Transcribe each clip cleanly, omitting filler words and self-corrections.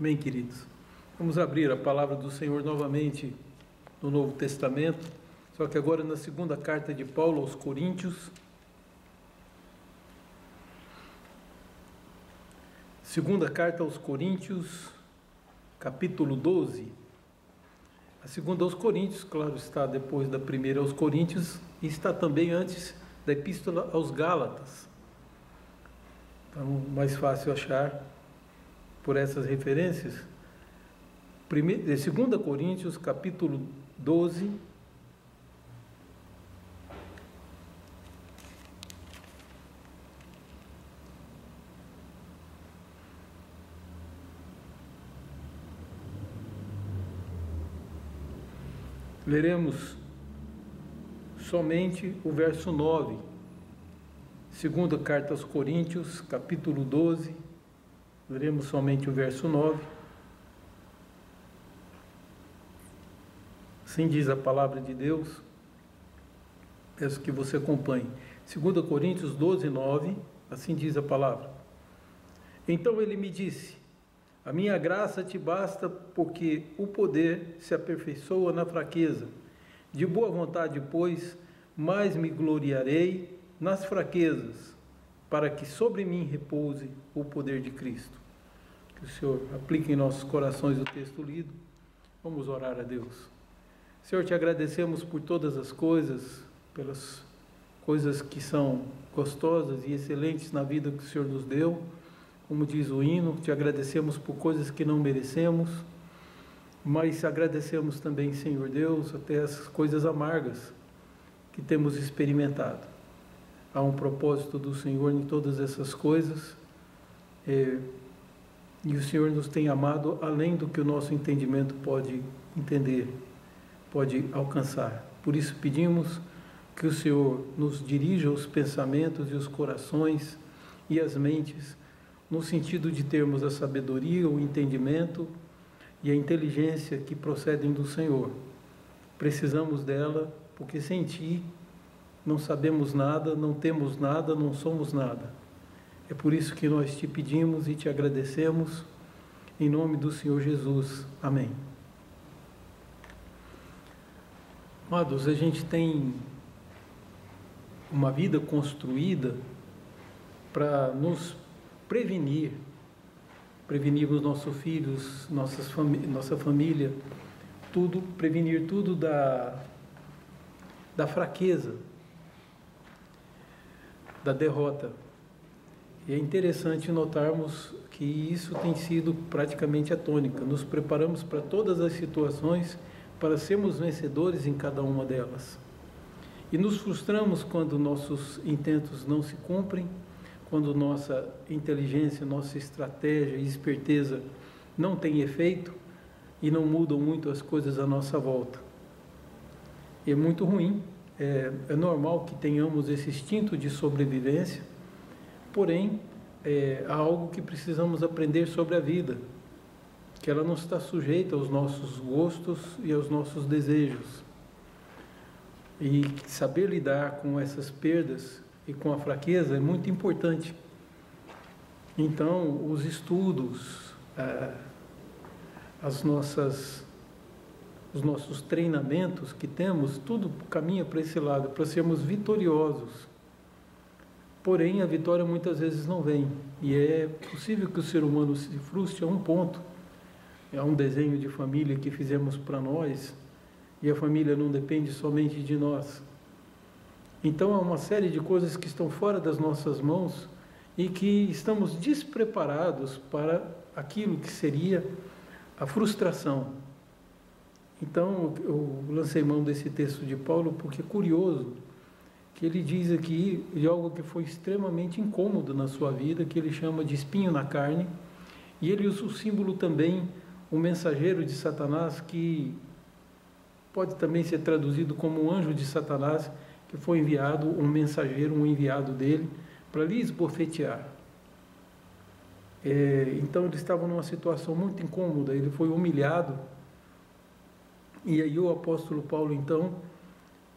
Amém, queridos? Vamos abrir a palavra do Senhor novamente no Novo Testamento, só que agora na segunda carta de Paulo aos Coríntios. Segunda carta aos Coríntios, capítulo 12. A segunda aos Coríntios, claro, está depois da primeira aos Coríntios e está também antes da epístola aos Gálatas. Então, mais fácil achar por essas referências. 2 Coríntios, capítulo 12. Leremos somente o verso 9. Segunda carta aos Coríntios, capítulo 12. Leremos somente o verso 9. Assim diz a palavra de Deus. Peço que você acompanhe. 2 Coríntios 12, 9. Assim diz a palavra. Então ele me disse: a minha graça te basta, porque o poder se aperfeiçoa na fraqueza. De boa vontade, pois, mais me gloriarei nas fraquezas, para que sobre mim repouse o poder de Cristo. Que o Senhor aplique em nossos corações o texto lido. Vamos orar a Deus. Senhor, te agradecemos por todas as coisas, pelas coisas que são gostosas e excelentes na vida que o Senhor nos deu. Como diz o hino, te agradecemos por coisas que não merecemos, mas agradecemos também, Senhor Deus, até as coisas amargas que temos experimentado. Há um propósito do Senhor em todas essas coisas, e o Senhor nos tem amado além do que o nosso entendimento pode entender, pode alcançar. Por isso pedimos que o Senhor nos dirija os pensamentos e os corações e as mentes, no sentido de termos a sabedoria, o entendimento e a inteligência que procedem do Senhor. Precisamos dela, porque sem Ti não sabemos nada, não temos nada, não somos nada. É por isso que nós Te pedimos e Te agradecemos, em nome do Senhor Jesus. Amém. Amados, a gente tem uma vida construída para nos prevenirmos nossos filhos, nossa família, prevenir tudo da fraqueza, da derrota. E é interessante notarmos que isso tem sido praticamente a tônica. Nos preparamos para todas as situações para sermos vencedores em cada uma delas. E nos frustramos quando nossos intentos não se cumprem, quando nossa inteligência, nossa estratégia e esperteza não têm efeito e não mudam muito as coisas à nossa volta. E é muito ruim, é normal que tenhamos esse instinto de sobrevivência, porém, há algo que precisamos aprender sobre a vida, que ela não está sujeita aos nossos gostos e aos nossos desejos. E saber lidar com essas perdas e com a fraqueza é muito importante. Então, os estudos, os nossos treinamentos que temos, tudo caminha para esse lado, para sermos vitoriosos. Porém, a vitória muitas vezes não vem. E é possível que o ser humano se frustre a um ponto. É um desenho de família que fizemos para nós, e a família não depende somente de nós. Então há uma série de coisas que estão fora das nossas mãos e que estamos despreparados para aquilo que seria a frustração. Então eu lancei mão desse texto de Paulo porque é curioso que ele diz aqui de algo que foi extremamente incômodo na sua vida, que ele chama de espinho na carne, e ele usa o símbolo também, um mensageiro de Satanás, que pode também ser traduzido como um anjo de Satanás, que foi enviado, um mensageiro, um enviado dele, para lhe esbofetear. Então ele estava numa situação muito incômoda, ele foi humilhado, e aí o apóstolo Paulo então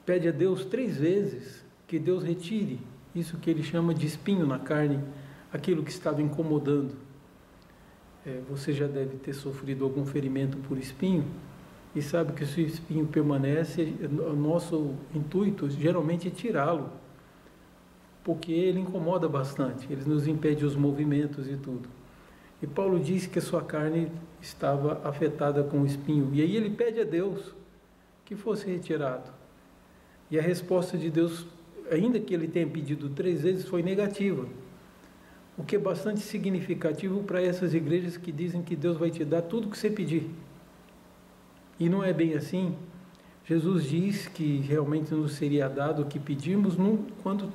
pede a Deus 3 vezes que Deus retire isso que ele chama de espinho na carne, aquilo que estava incomodando. você já deve ter sofrido algum ferimento por espinho, e sabe que se o espinho permanece, o nosso intuito geralmente é tirá-lo, porque ele incomoda bastante, ele nos impede os movimentos e tudo. E Paulo disse que a sua carne estava afetada com o espinho, e aí ele pede a Deus que fosse retirado. E a resposta de Deus, ainda que ele tenha pedido 3 vezes, foi negativa, o que é bastante significativo para essas igrejas que dizem que Deus vai te dar tudo o que você pedir. E não é bem assim. Jesus diz que realmente nos seria dado o que pedimos quando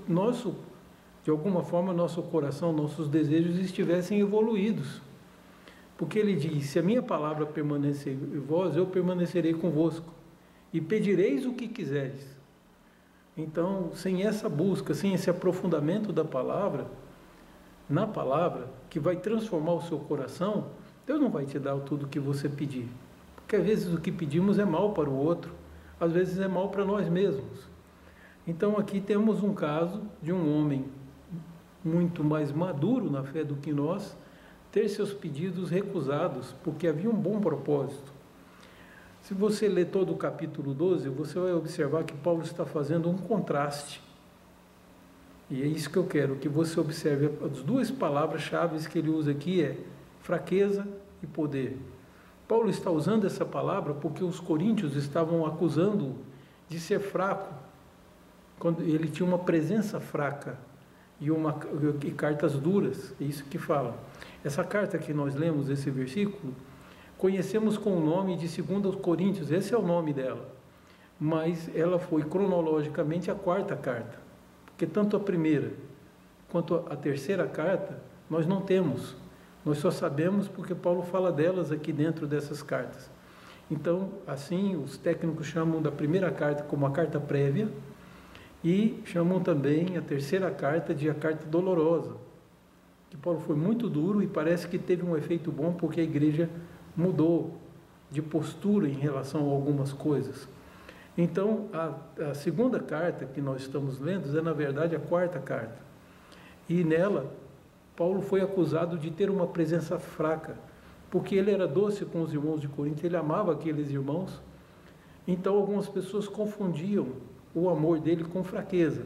de alguma forma, nosso coração, nossos desejos estivessem evoluídos. Porque ele diz: se a minha palavra permanecer em vós, eu permanecerei convosco, e pedireis o que quiseres. Então, sem essa busca, sem esse aprofundamento da palavra, na palavra, que vai transformar o seu coração, Deus não vai te dar tudo o que você pedir. Porque às vezes o que pedimos é mal para o outro, às vezes é mal para nós mesmos. Então aqui temos um caso de um homem muito mais maduro na fé do que nós, ter seus pedidos recusados, porque havia um bom propósito. Se você ler todo o capítulo 12, você vai observar que Paulo está fazendo um contraste. E é isso que eu quero, que você observe. As 2 palavras-chave que ele usa aqui é fraqueza e poder. Paulo está usando essa palavra porque os coríntios estavam acusando-o de ser fraco, quando ele tinha uma presença fraca e cartas duras, é isso que fala. Essa carta que nós lemos, esse versículo, conhecemos com o nome de 2 Coríntios, esse é o nome dela, mas ela foi cronologicamente a 4ª carta, porque tanto a primeira quanto a 3ª carta nós não temos. Nós só sabemos porque Paulo fala delas aqui dentro dessas cartas. Então, assim, os técnicos chamam da primeira carta como a carta prévia e chamam também a 3ª carta de a carta dolorosa, que Paulo foi muito duro e parece que teve um efeito bom porque a igreja mudou de postura em relação a algumas coisas. Então, a 2ª carta que nós estamos lendo é, na verdade, a 4ª carta. E nela, Paulo foi acusado de ter uma presença fraca, porque ele era doce com os irmãos de Corinto, ele amava aqueles irmãos. Então algumas pessoas confundiam o amor dele com fraqueza.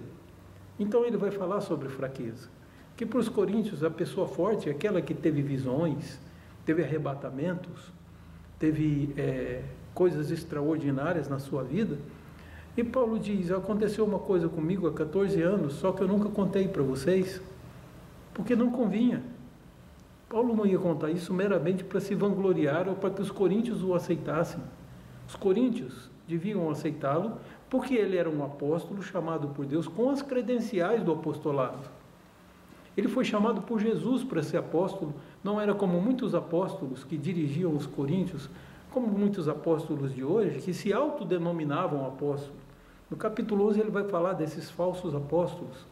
Então ele vai falar sobre fraqueza, que para os coríntios a pessoa forte é aquela que teve visões, teve arrebatamentos, teve coisas extraordinárias na sua vida. E Paulo diz: aconteceu uma coisa comigo há 14 anos, só que eu nunca contei para vocês, porque não convinha. Paulo não ia contar isso meramente para se vangloriar ou para que os coríntios o aceitassem. Os coríntios deviam aceitá-lo porque ele era um apóstolo chamado por Deus com as credenciais do apostolado. Ele foi chamado por Jesus para ser apóstolo, não era como muitos apóstolos que dirigiam os coríntios, como muitos apóstolos de hoje, que se autodenominavam apóstolos. No capítulo 11 ele vai falar desses falsos apóstolos,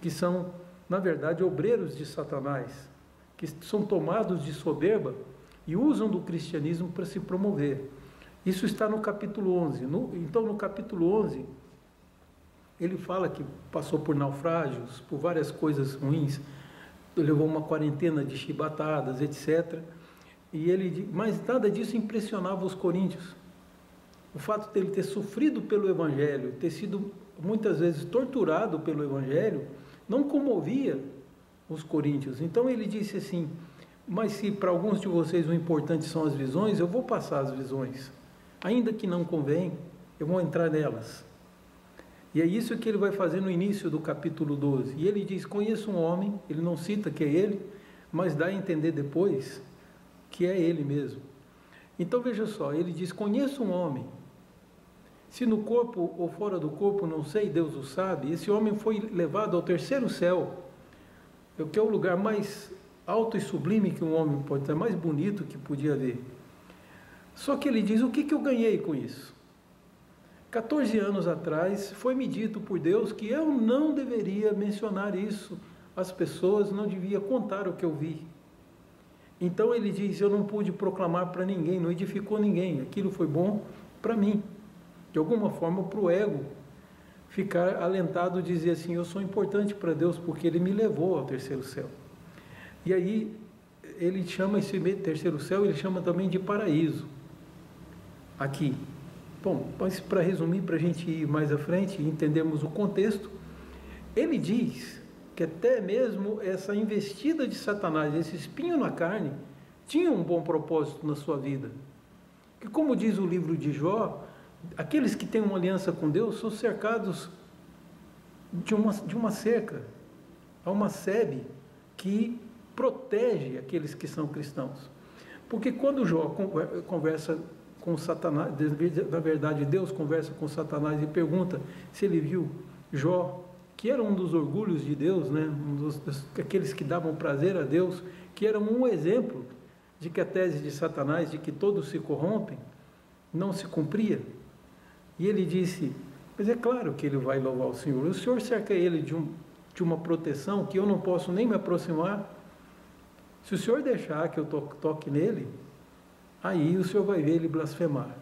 que são, na verdade, obreiros de Satanás, que são tomados de soberba e usam do cristianismo para se promover. Isso está no capítulo 11. Então, no capítulo 11, ele fala que passou por naufrágios, por várias coisas ruins, levou uma quarentena de chibatadas, etc. Mas nada disso impressionava os coríntios. O fato de ele ter sofrido pelo Evangelho, ter sido muitas vezes torturado pelo Evangelho, não comovia os coríntios. Então ele disse assim: mas se para alguns de vocês o importante são as visões, eu vou passar as visões. Ainda que não convém, eu vou entrar nelas. E é isso que ele vai fazer no início do capítulo 12. E ele diz: conheço um homem, ele não cita que é ele, mas dá a entender depois que é ele mesmo. Então veja só, ele diz: conheço um homem. Se no corpo ou fora do corpo, não sei, Deus o sabe. Esse homem foi levado ao 3º céu, que é o lugar mais alto e sublime que um homem pode ter, mais bonito que podia haver. Só que ele diz: o que eu ganhei com isso? 14 anos atrás foi-me dito por Deus que eu não deveria mencionar isso às pessoas, não devia contar o que eu vi. Então ele diz: eu não pude proclamar para ninguém, não edificou ninguém, aquilo foi bom para mim. De alguma forma, para o ego ficar alentado, dizer assim: eu sou importante para Deus porque Ele me levou ao 3º céu. E aí ele chama esse terceiro céu, ele chama também de paraíso, aqui. Bom, mas para resumir, para a gente ir mais à frente e entendermos o contexto, ele diz que até mesmo essa investida de Satanás, esse espinho na carne, tinha um bom propósito na sua vida. Que, como diz o livro de Jó, aqueles que têm uma aliança com Deus são cercados de uma cerca. Há uma sebe que protege aqueles que são cristãos. Porque quando Jó conversa com Satanás, na verdade Deus conversa com Satanás e pergunta se ele viu Jó, que era um dos orgulhos de Deus, né? Aqueles que davam prazer a Deus, que eram um exemplo de que a tese de Satanás, de que todos se corrompem, não se cumpria. E ele disse, mas é claro que ele vai louvar o Senhor. O Senhor cerca ele de uma proteção que eu não posso nem me aproximar. Se o Senhor deixar que eu toque nele, aí o Senhor vai ver ele blasfemar.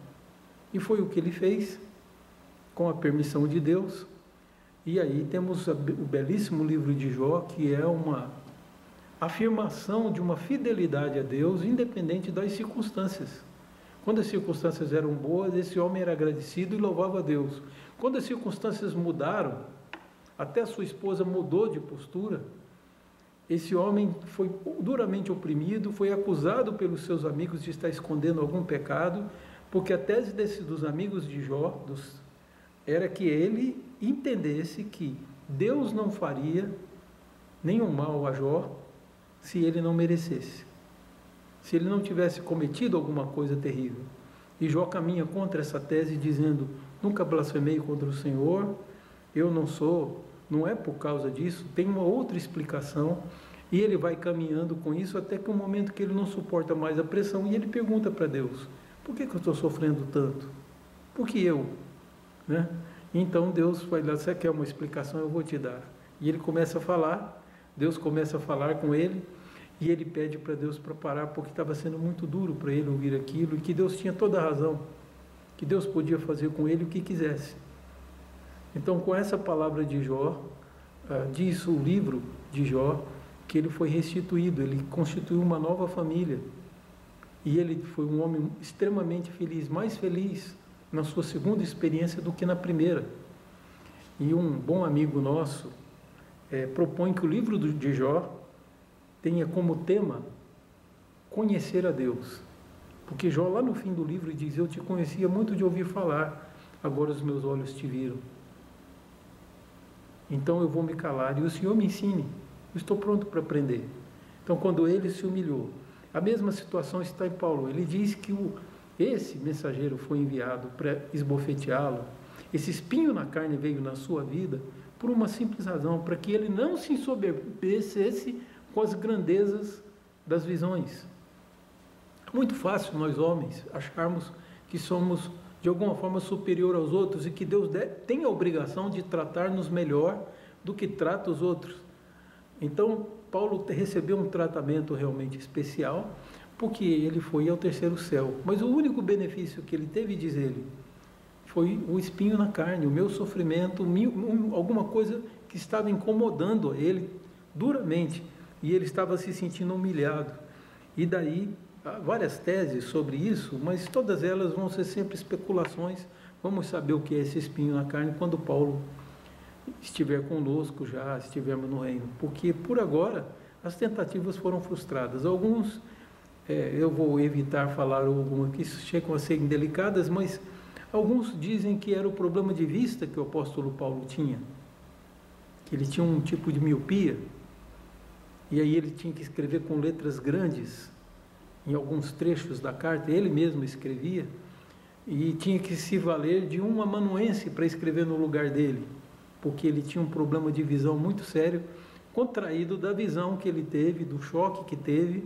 E foi o que ele fez, com a permissão de Deus. E aí temos o belíssimo livro de Jó, que é uma afirmação de uma fidelidade a Deus, independente das circunstâncias. Quando as circunstâncias eram boas, esse homem era agradecido e louvava a Deus. Quando as circunstâncias mudaram, até a sua esposa mudou de postura, esse homem foi duramente oprimido, foi acusado pelos seus amigos de estar escondendo algum pecado, porque a tese dos amigos de Jó era que ele entendesse que Deus não faria nenhum mal a Jó se ele não merecesse, se ele não tivesse cometido alguma coisa terrível. E Jó caminha contra essa tese dizendo, nunca blasfemei contra o Senhor, eu não é por causa disso, tem uma outra explicação. E ele vai caminhando com isso até que um momento que ele não suporta mais a pressão e ele pergunta para Deus, por que eu estou sofrendo tanto? Por que eu? Né? Então Deus vai lá, você quer uma explicação, eu vou te dar. E ele começa a falar, Deus começa a falar com ele, e ele pede para Deus para parar, porque estava sendo muito duro para ele ouvir aquilo, e que Deus tinha toda a razão, que Deus podia fazer com ele o que quisesse. Então, com essa palavra de Jó, diz o livro de Jó, que ele foi restituído, ele constituiu uma nova família, e ele foi um homem extremamente feliz, mais feliz na sua segunda experiência do que na primeira. E um bom amigo nosso propõe que o livro de Jó tenha como tema conhecer a Deus, porque Jó lá no fim do livro diz, eu te conhecia muito de ouvir falar, agora os meus olhos te viram, então eu vou me calar e o Senhor me ensine, eu estou pronto para aprender. Então quando ele se humilhou, a mesma situação está em Paulo, ele diz que esse mensageiro foi enviado para esbofeteá-lo, esse espinho na carne veio na sua vida por uma simples razão, para que ele não se ensoberbecesse com as grandezas das visões. É muito fácil nós homens acharmos que somos de alguma forma superior aos outros e que Deus tem a obrigação de tratar-nos melhor do que trata os outros. Então Paulo recebeu um tratamento realmente especial porque ele foi ao terceiro céu, mas o único benefício que ele teve, diz ele, foi o espinho na carne, o meu sofrimento, alguma coisa que estava incomodando ele duramente, e ele estava se sentindo humilhado. E daí, há várias teses sobre isso, mas todas elas vão ser sempre especulações. Vamos saber o que é esse espinho na carne quando Paulo estiver conosco, já estivermos no reino, porque por agora as tentativas foram frustradas. Alguns, eu vou evitar falar algumas que chegam a ser indelicadas, mas alguns dizem que era o problema de vista que o apóstolo Paulo tinha, que ele tinha um tipo de miopia, e aí ele tinha que escrever com letras grandes em alguns trechos da carta, ele mesmo escrevia, e tinha que se valer de um amanuense para escrever no lugar dele, porque ele tinha um problema de visão muito sério, contraído da visão que ele teve, do choque que teve,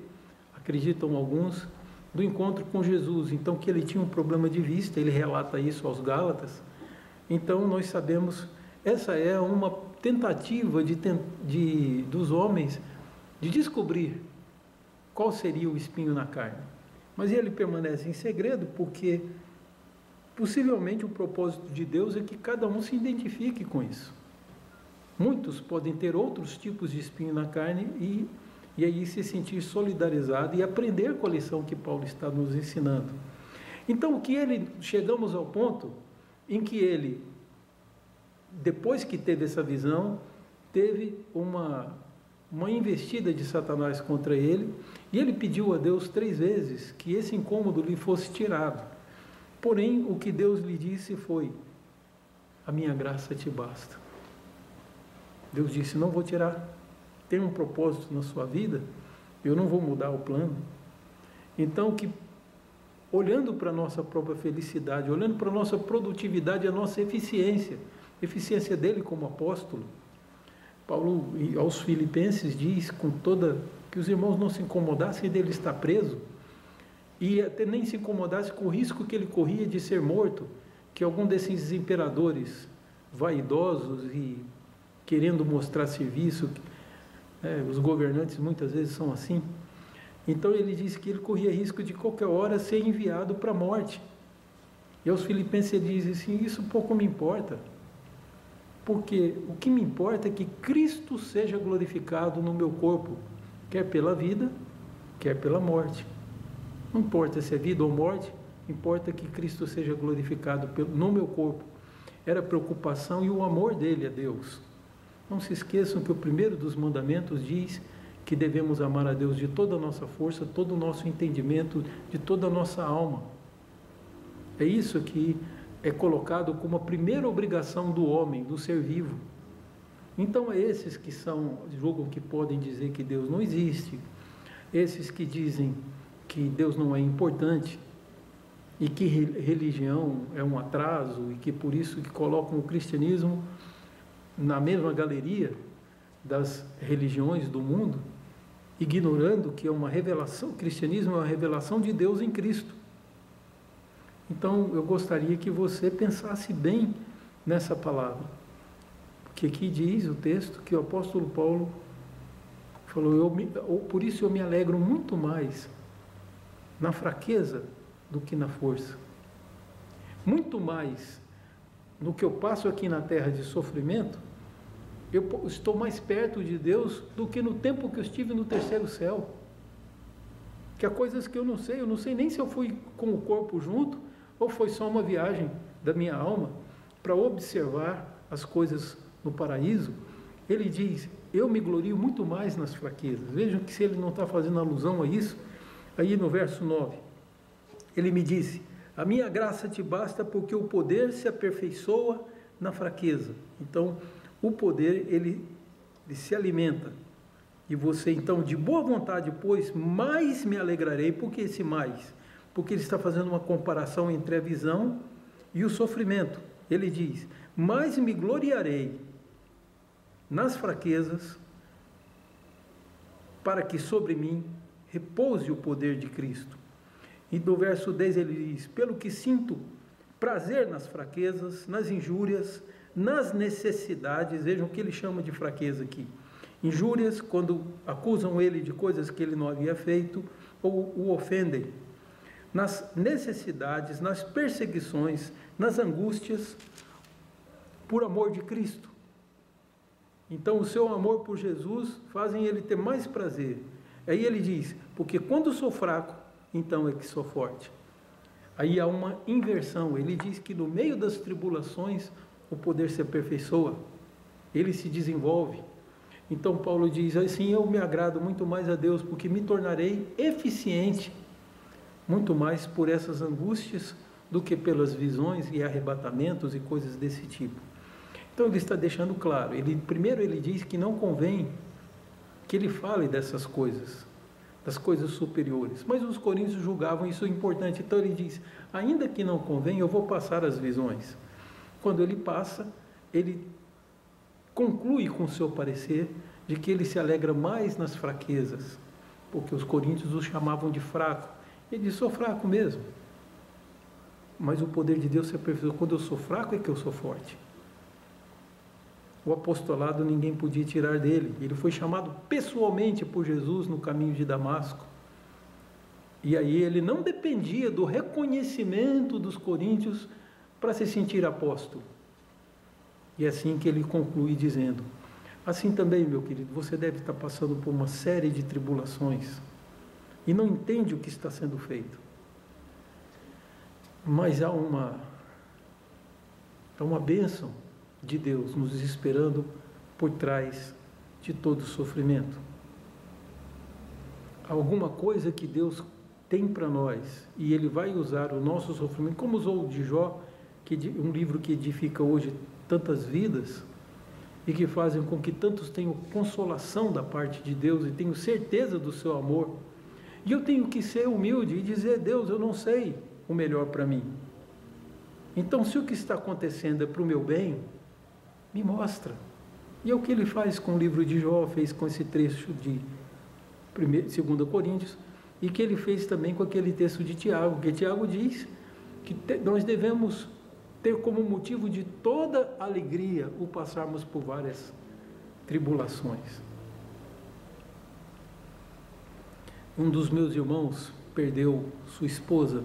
acreditam alguns, do encontro com Jesus. Então, que ele tinha um problema de vista, ele relata isso aos Gálatas. Então, nós sabemos, essa é uma tentativa dos homens de descobrir qual seria o espinho na carne. Mas ele permanece em segredo porque possivelmente o propósito de Deus é que cada um se identifique com isso. Muitos podem ter outros tipos de espinho na carne e e aí se sentir solidarizado e aprender com a lição que Paulo está nos ensinando. Então, chegamos ao ponto em que ele, depois que teve essa visão, teve uma investida de Satanás contra ele, e ele pediu a Deus 3 vezes que esse incômodo lhe fosse tirado. Porém, o que Deus lhe disse foi: a minha graça te basta. Deus disse: não vou tirar. Tem um propósito na sua vida, eu não vou mudar o plano. Então, olhando para a nossa própria felicidade, olhando para a nossa produtividade, a nossa eficiência dele como apóstolo, Paulo, aos Filipenses, diz que os irmãos não se incomodassem dele estar preso, e até nem se incomodassem com o risco que ele corria de ser morto, que algum desses imperadores vaidosos e querendo mostrar serviço, os governantes muitas vezes são assim. Então ele disse que ele corria risco de qualquer hora ser enviado para a morte. E aos Filipenses ele diz assim: isso pouco me importa, porque o que me importa é que Cristo seja glorificado no meu corpo, quer pela vida, quer pela morte. Não importa se é vida ou morte, importa que Cristo seja glorificado no meu corpo. Era a preocupação e o amor dele a Deus. Não se esqueçam que o primeiro dos mandamentos diz que devemos amar a Deus de toda a nossa força, todo o nosso entendimento, de toda a nossa alma. É isso que é colocado como a primeira obrigação do homem, do ser vivo. Então, esses que julgam que podem dizer que Deus não existe, esses que dizem que Deus não é importante, e que religião é um atraso, e que por isso que colocam o cristianismo na mesma galeria das religiões do mundo, ignorando que é uma revelação, o cristianismo é uma revelação de Deus em Cristo. Então, eu gostaria que você pensasse bem nessa palavra, porque aqui diz o texto que o apóstolo Paulo falou: por isso eu me alegro muito mais na fraqueza do que na força, muito mais no que eu passo aqui na terra de sofrimento. Eu estou mais perto de Deus do que no tempo que eu estive no terceiro céu, que há coisas que eu não sei nem se eu fui com o corpo junto, ou foi só uma viagem da minha alma para observar as coisas no paraíso. Ele diz: eu me glorio muito mais nas fraquezas. Vejam que se ele não está fazendo alusão a isso, aí no verso 9, ele me disse: a minha graça te basta, porque o poder se aperfeiçoa na fraqueza. Então, o poder, ele se alimenta. E você, então, de boa vontade, pois, mais me alegrarei. Por que esse mais? Porque ele está fazendo uma comparação entre a visão e o sofrimento. Ele diz: mais me gloriarei nas fraquezas, para que sobre mim repouse o poder de Cristo. E do verso 10 ele diz: pelo que sinto prazer nas fraquezas, nas injúrias, nas necessidades. Vejam o que ele chama de fraqueza aqui: injúrias, quando acusam ele de coisas que ele não havia feito, ou o ofendem. Nas necessidades, nas perseguições, nas angústias, por amor de Cristo. Então, o seu amor por Jesus fazem ele ter mais prazer. Aí ele diz: porque quando sou fraco, então é que sou forte. Aí há uma inversão. Ele diz que no meio das tribulações o poder se aperfeiçoa, ele se desenvolve. Então Paulo diz assim: eu me agrado muito mais a Deus, porque me tornarei eficiente muito mais por essas angústias do que pelas visões e arrebatamentos e coisas desse tipo. Então ele está deixando claro. Primeiro ele diz que não convém que ele fale dessas coisas, das coisas superiores, mas os coríntios julgavam isso importante. Então ele diz: ainda que não convém, eu vou passar as visões. Quando ele passa, ele conclui com o seu parecer de que ele se alegra mais nas fraquezas, porque os coríntios o chamavam de fraco. Ele diz: sou fraco mesmo, mas o poder de Deus se aperfeiçoa. Quando eu sou fraco é que eu sou forte. O apostolado ninguém podia tirar dele. Ele foi chamado pessoalmente por Jesus no caminho de Damasco. E aí ele não dependia do reconhecimento dos coríntios para se sentir apóstolo. E é assim que ele conclui dizendo: Assim também, meu querido, você deve estar passando por uma série de tribulações e não entende o que está sendo feito. Mas há uma bênção de Deus nos esperando por trás de todo sofrimento. Alguma coisa que Deus tem para nós e Ele vai usar o nosso sofrimento, como usou o de Jó, um livro que edifica hoje tantas vidas e que fazem com que tantos tenham consolação da parte de Deus e tenham certeza do seu amor. E eu tenho que ser humilde e dizer: Deus, eu não sei o melhor para mim. Então, se o que está acontecendo é para o meu bem, me mostra. E é o que ele faz com o livro de Jó, fez com esse trecho de 2 Coríntios, e que ele fez também com aquele texto de Tiago, que Tiago diz que nós devemos ter como motivo de toda alegria o passarmos por várias tribulações. Um dos meus irmãos perdeu sua esposa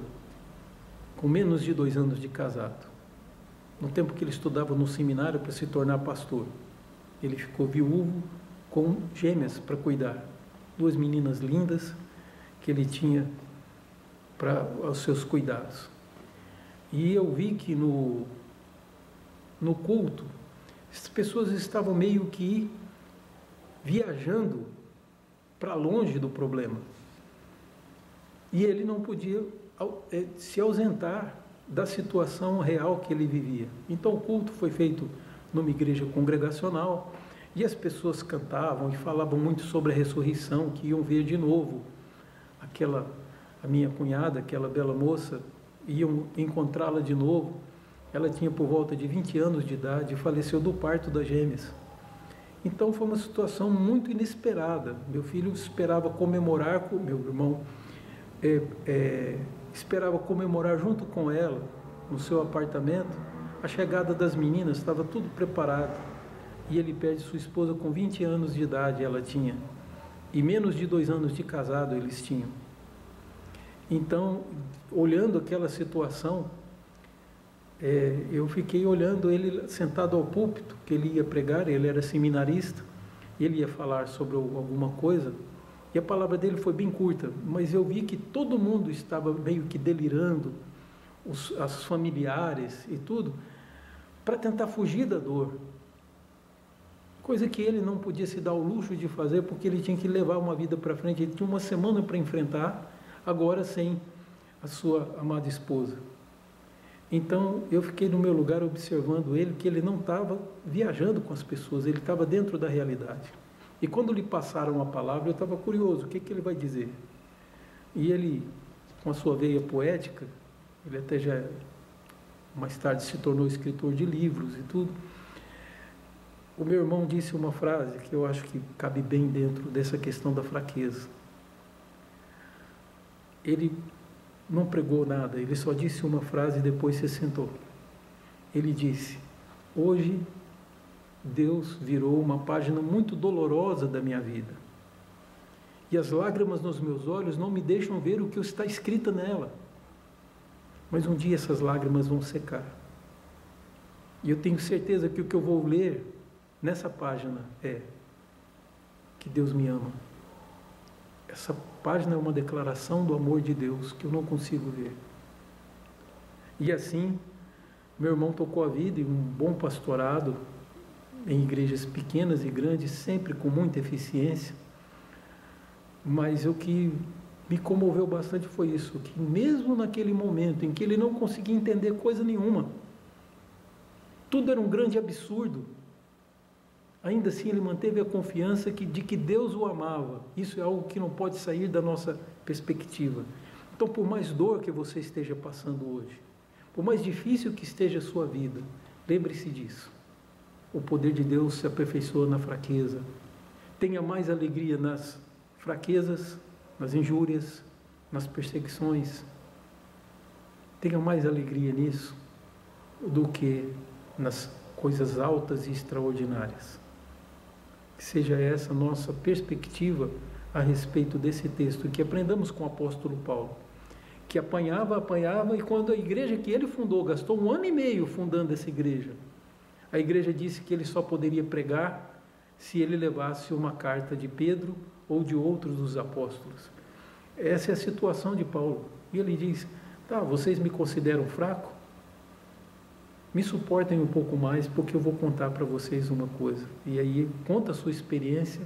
com menos de 2 anos de casado, no tempo que ele estudava no seminário para se tornar pastor. Ele ficou viúvo com gêmeas para cuidar, 2 meninas lindas que ele tinha para os seus cuidados. E eu vi que no culto, as pessoas estavam meio que viajando para longe do problema. E ele não podia se ausentar da situação real que ele vivia. Então o culto foi feito numa igreja congregacional e as pessoas cantavam e falavam muito sobre a ressurreição, que iam ver de novo a minha cunhada, aquela bela moça, iam encontrá-la de novo. Ela tinha por volta de 20 anos de idade e faleceu do parto das gêmeas. Então foi uma situação muito inesperada. Meu filho esperava comemorar com meu irmão, esperava comemorar junto com ela no seu apartamento a chegada das meninas, estava tudo preparado, e ele perde sua esposa com 20 anos de idade, ela tinha, e menos de 2 anos de casado eles tinham. Então, olhando aquela situação, eu fiquei olhando ele sentado ao púlpito, que ele ia pregar, ele era seminarista, ele ia falar sobre alguma coisa, e a palavra dele foi bem curta, mas eu vi que todo mundo estava meio que delirando, os familiares e tudo, para tentar fugir da dor. Coisa que ele não podia se dar o luxo de fazer, porque ele tinha que levar uma vida para frente, ele tinha uma semana para enfrentar, agora sem a sua amada esposa. Então eu fiquei no meu lugar observando ele, que ele não estava viajando com as pessoas, ele estava dentro da realidade. E quando lhe passaram a palavra, eu estava curioso, o que ele vai dizer? E ele, com a sua veia poética, ele até já mais tarde se tornou escritor de livros e tudo. O meu irmão disse uma frase que eu acho que cabe bem dentro dessa questão da fraqueza. Ele não pregou nada, ele só disse uma frase e depois se sentou. Ele disse: hoje Deus virou uma página muito dolorosa da minha vida. E as lágrimas nos meus olhos não me deixam ver o que está escrito nela. Mas um dia essas lágrimas vão secar. E eu tenho certeza que o que eu vou ler nessa página é que Deus me ama. Essa página é uma declaração do amor de Deus que eu não consigo ver. E assim, meu irmão tocou a vida em um bom pastorado, em igrejas pequenas e grandes, sempre com muita eficiência. Mas o que me comoveu bastante foi isso, que mesmo naquele momento em que ele não conseguia entender coisa nenhuma, tudo era um grande absurdo, ainda assim ele manteve a confiança de que Deus o amava. Isso é algo que não pode sair da nossa perspectiva. Então, por mais dor que você esteja passando hoje, por mais difícil que esteja a sua vida, lembre-se disso. O poder de Deus se aperfeiçoa na fraqueza. Tenha mais alegria nas fraquezas, nas injúrias, nas perseguições. Tenha mais alegria nisso do que nas coisas altas e extraordinárias. Que seja essa nossa perspectiva a respeito desse texto, que aprendamos com o apóstolo Paulo, que apanhava, e quando a igreja que ele fundou, gastou 1 ano e meio fundando essa igreja, a igreja disse que ele só poderia pregar se ele levasse uma carta de Pedro ou de outros dos apóstolos. Essa é a situação de Paulo. E ele diz: tá, vocês me consideram fraco? Me suportem um pouco mais, porque eu vou contar para vocês uma coisa. E aí conta a sua experiência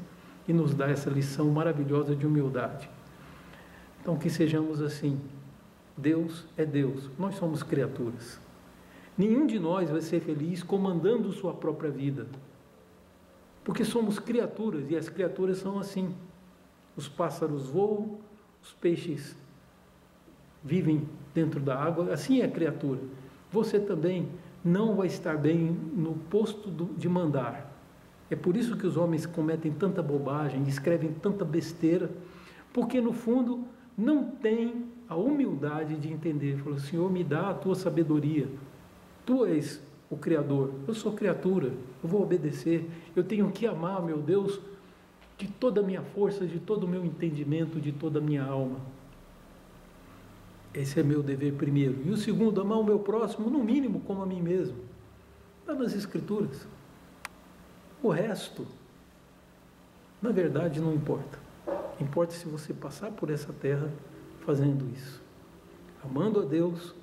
e nos dá essa lição maravilhosa de humildade. Então, que sejamos assim. Deus é Deus, nós somos criaturas. Nenhum de nós vai ser feliz comandando sua própria vida, porque somos criaturas, e as criaturas são assim. Os pássaros voam, os peixes vivem dentro da água, assim é a criatura. Você também não vai estar bem no posto de mandar. É por isso que os homens cometem tanta bobagem, escrevem tanta besteira, porque no fundo não tem a humildade de entender. Falou: Senhor, me dá a tua sabedoria. Tu és o Criador, eu sou criatura, eu vou obedecer. Eu tenho que amar, meu Deus, de toda a minha força, de todo o meu entendimento, de toda a minha alma. Esse é meu dever primeiro. E o segundo, amar o meu próximo, no mínimo, como a mim mesmo. Está nas Escrituras. O resto, na verdade, não importa. Importa se você passar por essa terra fazendo isso, amando a Deus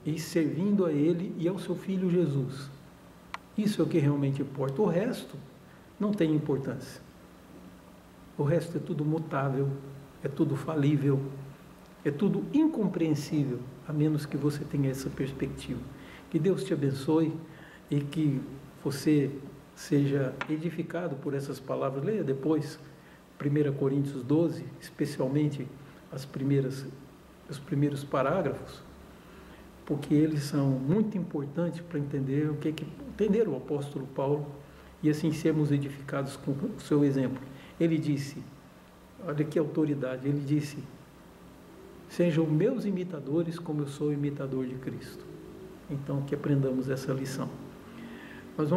e servindo a Ele e ao seu Filho Jesus. Isso é o que realmente importa. O resto não tem importância. O resto é tudo mutável, é tudo falível, é tudo incompreensível, a menos que você tenha essa perspectiva. Que Deus te abençoe e que você seja edificado por essas palavras. Leia depois 1 Coríntios 12, especialmente os primeiros parágrafos, porque eles são muito importantes para entender entender o apóstolo Paulo e assim sermos edificados com o seu exemplo. Ele disse, olha que autoridade, ele disse: sejam meus imitadores como eu sou imitador de Cristo. Então, que aprendamos essa lição. Nós vamos